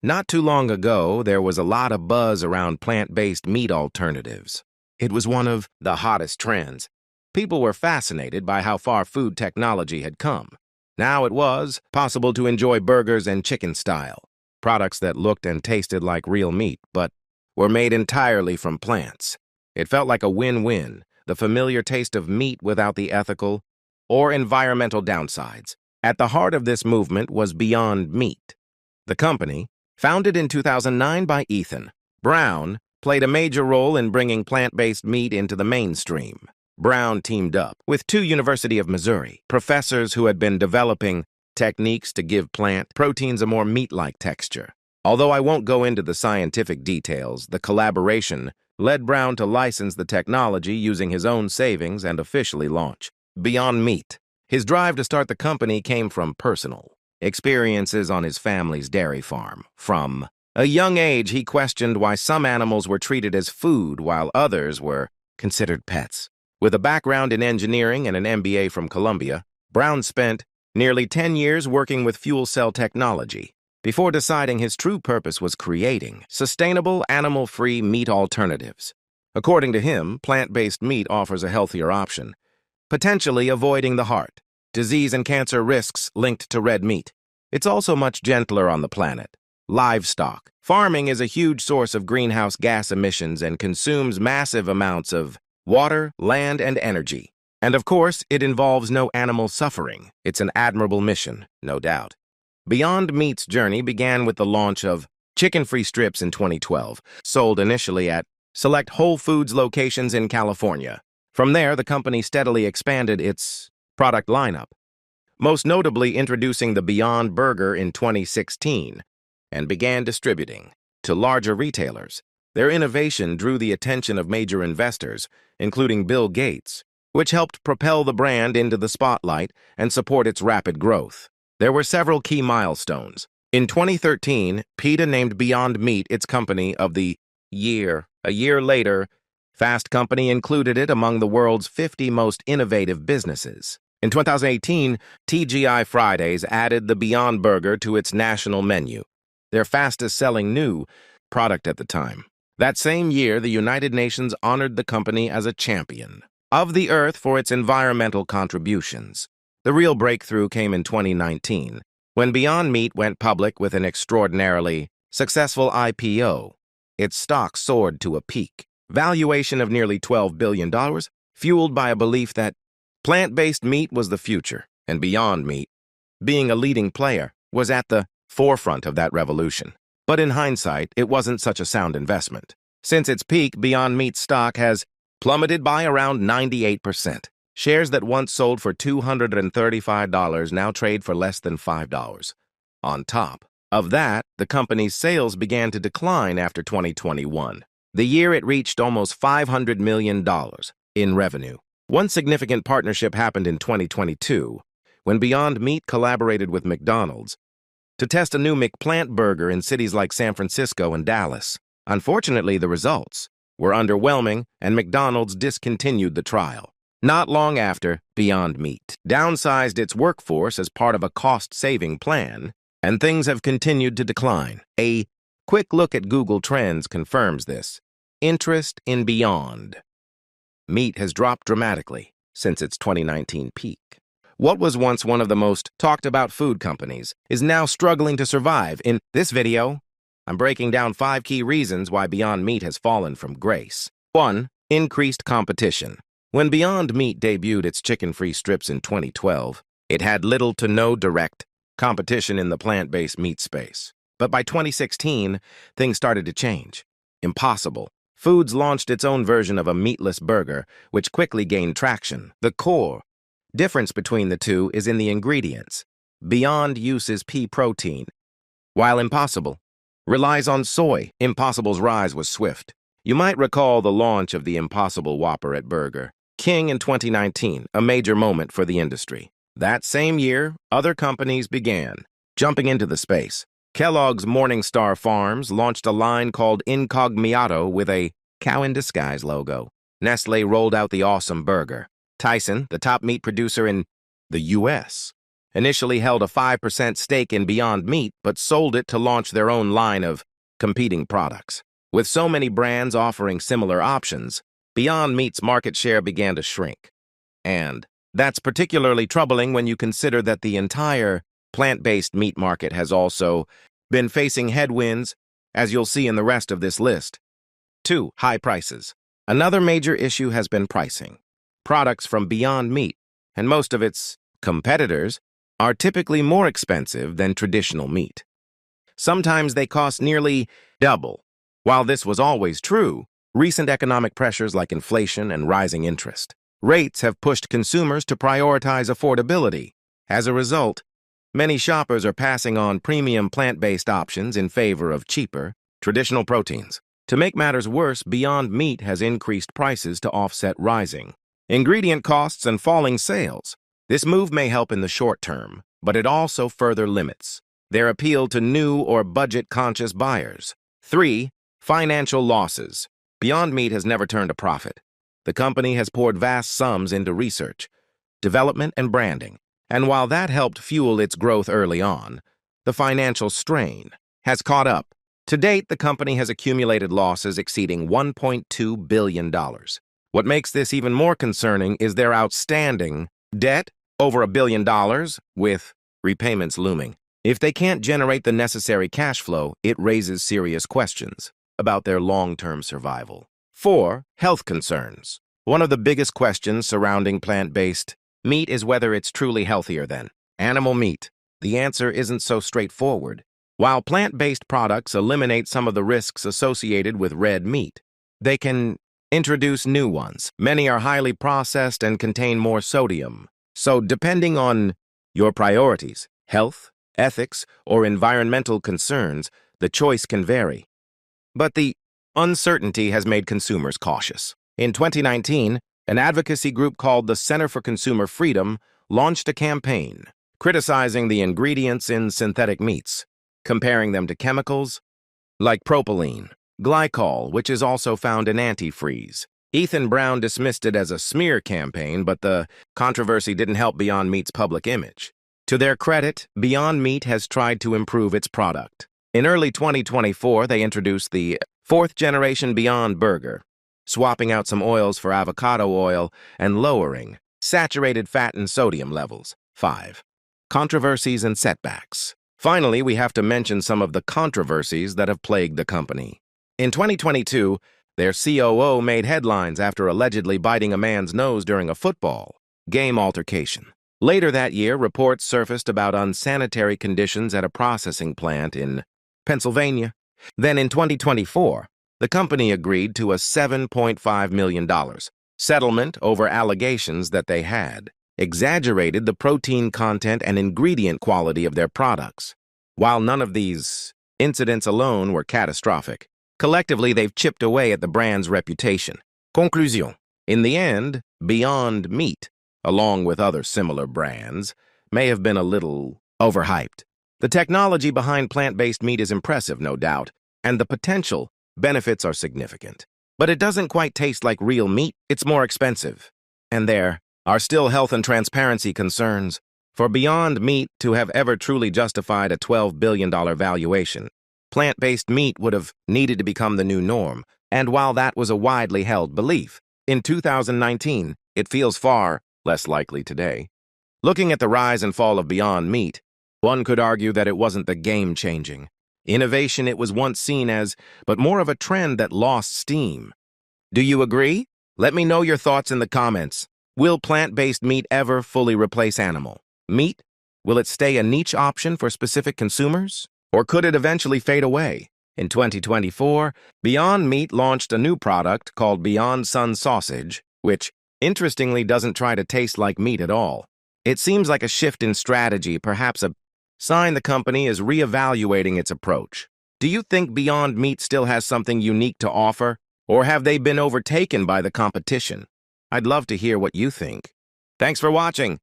Not too long ago, there was a lot of buzz around plant-based meat alternatives. It was one of the hottest trends. People were fascinated by how far food technology had come. Now it was possible to enjoy burgers and chicken style, products that looked and tasted like real meat, but were made entirely from plants. It felt like a win-win, the familiar taste of meat without the ethical or environmental downsides. At the heart of this movement was Beyond Meat. The company, founded in 2009 by Ethan Brown, played a major role in bringing plant-based meat into the mainstream. Brown teamed up with two University of Missouri professors who had been developing techniques to give plant proteins a more meat-like texture. Although I won't go into the scientific details, the collaboration led Brown to license the technology using his own savings and officially launch Beyond Meat. His drive to start the company came from personal experiences on his family's dairy farm. From a young age, he questioned why some animals were treated as food while others were considered pets. With a background in engineering and an MBA from Columbia, Brown spent nearly 10 years working with fuel cell technology before deciding his true purpose was creating sustainable, animal-free meat alternatives. According to him, plant-based meat offers a healthier option, potentially avoiding the heart, disease, and cancer risks linked to red meat. It's also much gentler on the planet. Livestock farming is a huge source of greenhouse gas emissions and consumes massive amounts of water, land, and energy. And of course, it involves no animal suffering. It's an admirable mission, no doubt. Beyond Meat's journey began with the launch of chicken-free strips in 2012, sold initially at select Whole Foods locations in California. From there, the company steadily expanded its product lineup, most notably introducing the Beyond Burger in 2016, and began distributing to larger retailers. Their innovation drew the attention of major investors, including Bill Gates, which helped propel the brand into the spotlight and support its rapid growth. There were several key milestones. In 2013, PETA named Beyond Meat its company of the year. A year later, Fast Company included it among the world's 50 most innovative businesses. In 2018, TGI Fridays added the Beyond Burger to its national menu, their fastest-selling new product at the time. That same year, the United Nations honored the company as a champion of the Earth for its environmental contributions. The real breakthrough came in 2019, when Beyond Meat went public with an extraordinarily successful IPO. Its stock soared to a peak valuation of nearly $12 billion, fueled by a belief that plant-based meat was the future, and Beyond Meat, being a leading player, was at the forefront of that revolution. But in hindsight, it wasn't such a sound investment. Since its peak, Beyond Meat's stock has plummeted by around 98%. Shares that once sold for $235 now trade for less than $5. On top of that, the company's sales began to decline after 2021. The year it reached almost $500 million in revenue. One significant partnership happened in 2022, when Beyond Meat collaborated with McDonald's to test a new McPlant burger in cities like San Francisco and Dallas. Unfortunately, the results were underwhelming, and McDonald's discontinued the trial. Not long after, Beyond Meat downsized its workforce as part of a cost-saving plan, and things have continued to decline. A quick look at Google Trends confirms this. Interest in Beyond Meat has dropped dramatically since its 2019 peak. What was once one of the most talked-about food companies is now struggling to survive. In this video, I'm breaking down 5 key reasons why Beyond Meat has fallen from grace. 1. Increased competition. When Beyond Meat debuted its chicken-free strips in 2012, it had little to no direct competition in the plant-based meat space. But by 2016, things started to change. Impossible Foods launched its own version of a meatless burger, which quickly gained traction. The core difference between the two is in the ingredients. Beyond uses pea protein, while Impossible relies on soy. Impossible's rise was swift. You might recall the launch of the Impossible Whopper at Burger King in 2019, a major moment for the industry. That same year, other companies began jumping into the space. Kellogg's Morningstar Farms launched a line called Incogniato with a cow-in-disguise logo. Nestlé rolled out the Awesome Burger. Tyson, the top meat producer in the U.S., initially held a 5% stake in Beyond Meat but sold it to launch their own line of competing products. With so many brands offering similar options, Beyond Meat's market share began to shrink. And that's particularly troubling when you consider that the entire plant-based meat market has also been facing headwinds, as you'll see in the rest of this list. 2. High prices. Another major issue has been pricing. Products from Beyond Meat and most of its competitors are typically more expensive than traditional meat. Sometimes they cost nearly double. While this was always true, recent economic pressures like inflation and rising interest rates have pushed consumers to prioritize affordability. As a result, many shoppers are passing on premium plant-based options in favor of cheaper, traditional proteins. To make matters worse, Beyond Meat has increased prices to offset rising ingredient costs and falling sales. This move may help in the short term, but it also further limits their appeal to new or budget-conscious buyers. 3. Financial losses. Beyond Meat has never turned a profit. The company has poured vast sums into research, development, and branding, and while that helped fuel its growth early on, the financial strain has caught up. To date, the company has accumulated losses exceeding $1.2 billion. What makes this even more concerning is their outstanding debt, over $1 billion, with repayments looming. If they can't generate the necessary cash flow, it raises serious questions about their long-term survival. 4. Health concerns. One of the biggest questions surrounding plant-based meat is whether it's truly healthier than animal meat. The answer isn't so straightforward. While plant-based products eliminate some of the risks associated with red meat, they can introduce new ones. Many are highly processed and contain more sodium. So depending on your priorities, health, ethics, or environmental concerns, the choice can vary. But the uncertainty has made consumers cautious. In 2019, an advocacy group called the Center for Consumer Freedom launched a campaign criticizing the ingredients in synthetic meats, comparing them to chemicals like propylene, glycol, which is also found in antifreeze. Ethan Brown dismissed it as a smear campaign, but the controversy didn't help Beyond Meat's public image. To their credit, Beyond Meat has tried to improve its product. In early 2024, they introduced the 4th-generation Beyond Burger, swapping out some oils for avocado oil and lowering saturated fat and sodium levels. 5. Controversies and setbacks. Finally, we have to mention some of the controversies that have plagued the company. In 2022, their COO made headlines after allegedly biting a man's nose during a football game altercation. Later that year, reports surfaced about unsanitary conditions at a processing plant in Pennsylvania. Then in 2024, the company agreed to a $7.5 million settlement over allegations that they had exaggerated the protein content and ingredient quality of their products. While none of these incidents alone were catastrophic, collectively they've chipped away at the brand's reputation. Conclusion. In the end, Beyond Meat, along with other similar brands, may have been a little overhyped. The technology behind plant-based meat is impressive, no doubt, and the potential benefits are significant. But it doesn't quite taste like real meat. It's more expensive. And there are still health and transparency concerns. For Beyond Meat to have ever truly justified a $12 billion valuation, plant-based meat would have needed to become the new norm. And while that was a widely held belief, in 2019, it feels far less likely today. Looking at the rise and fall of Beyond Meat, one could argue that it wasn't the game-changing innovation it was once seen as, but more of a trend that lost steam. Do you agree? Let me know your thoughts in the comments. Will plant-based meat ever fully replace animal meat? Will it stay a niche option for specific consumers? Or could it eventually fade away? In 2024, Beyond Meat launched a new product called Beyond Sun Sausage, which, interestingly, doesn't try to taste like meat at all. It seems like a shift in strategy, perhaps a sign the company is reevaluating its approach. Do you think Beyond Meat still has something unique to offer, or have they been overtaken by the competition? I'd love to hear what you think. Thanks for watching.